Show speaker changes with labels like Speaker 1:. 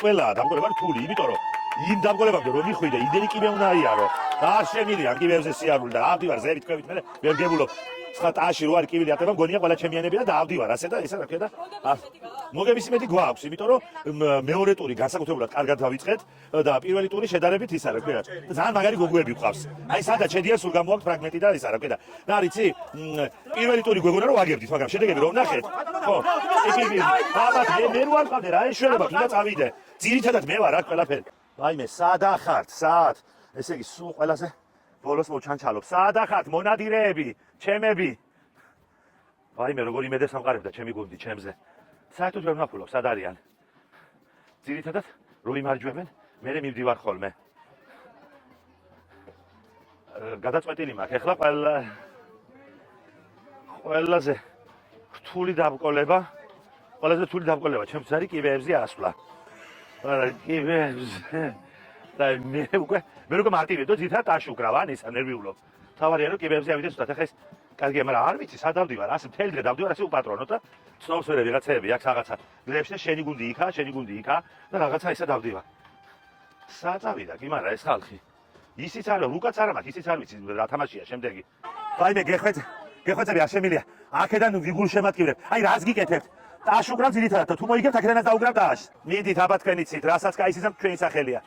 Speaker 1: ყველა დამკვირვება რთული, იმიტომ რომ იმ დამკვირვებამდე რომ მიხვიდე, იმდენი კიბე უნდა იარო. და არ შემილია კიბეებზე სიარული და ავდივარ ზევით ქვევით მე ვერ გებულობ. ცხა ტაში რო არის კიბილი ატება, მგონია ყველა ჩემიანებია და ავდივარ ასე და ესა რა ქვია და მოგების იმედი გვაქვს, იმიტომ რომ მეორე ტური განსაკუთრებულად კარგად დავიწყეთ და პირველი ტური შედარებით ისა რა ქვია. ძალიან მაგარი გოგოები გვყავს. აი სადაც შედიან სულ გამოაქვს ფრაგმენტი და ისა რა ქვია. და არიცი, პირველი ტური გვეგონა რომ ვაგებდით, მაგრამ შედეგები რომ ნახეთ. ხო, იგი აბა მე ვარ ყავდე რა ეშველება თუნდაც ავიდე. ძირითადად მე ვარ რა ყველაფერი. ვაიმე, სადა ხართ, საათ. ესე იგი სულ ყველაზე ბოლოს მოჩანჩალობ. სადა ხართ მონადირეები, ჩემები. ვაიმე, როგორ იმედებს ამყარებდა ჩემი გუნდი ჩემზე. საერთოდ ვერ ვნახულობ, სად არიან. ძირითადად რო იმარჯვებენ, მე მივდივარ ხოლმე. გადაწყვეტილი მაქვს, ეხლა ყველაზე რთული დამკოლება, ჩემს არის კიბეებზე ასვლა. არა, კიბეებზე. და მე უკვე მარტივია და ძირითადად აში უკრავ, ან ისა ნერვიულობ. თავარია რომ კიბეებზე ავიდე სულად, ახლა ეს კარგია, მაგრამ არ ვიცი, სად დავდივარ, ასე მთელი დღე დავდივარ, ასე უპატრონო და ცნობს ვერე ვიღაცები აქვს რაღაცა. გლებში შენი გუნდი იქა და რაღაცა ისა დავდივარ. სად წავიდა კი, მაგრამ ეს ხალხი. ისიც არა, რუკაც არა მაქვს, ისიც არ ვიცი რა თამაშია შემდეგი. ვაიმე, გეხვეწები არ შემილია. აქედან ვიგულ შემატკივრებ. აი რას გიკეთებთ? ტაში უკრავ ძირითადად, თუ მოიგებთ აქედანაც დაუკრავ ტაშს. მიდით აბა თქვენ იცით, რასაც კაი ისიც თქვენი სახელია.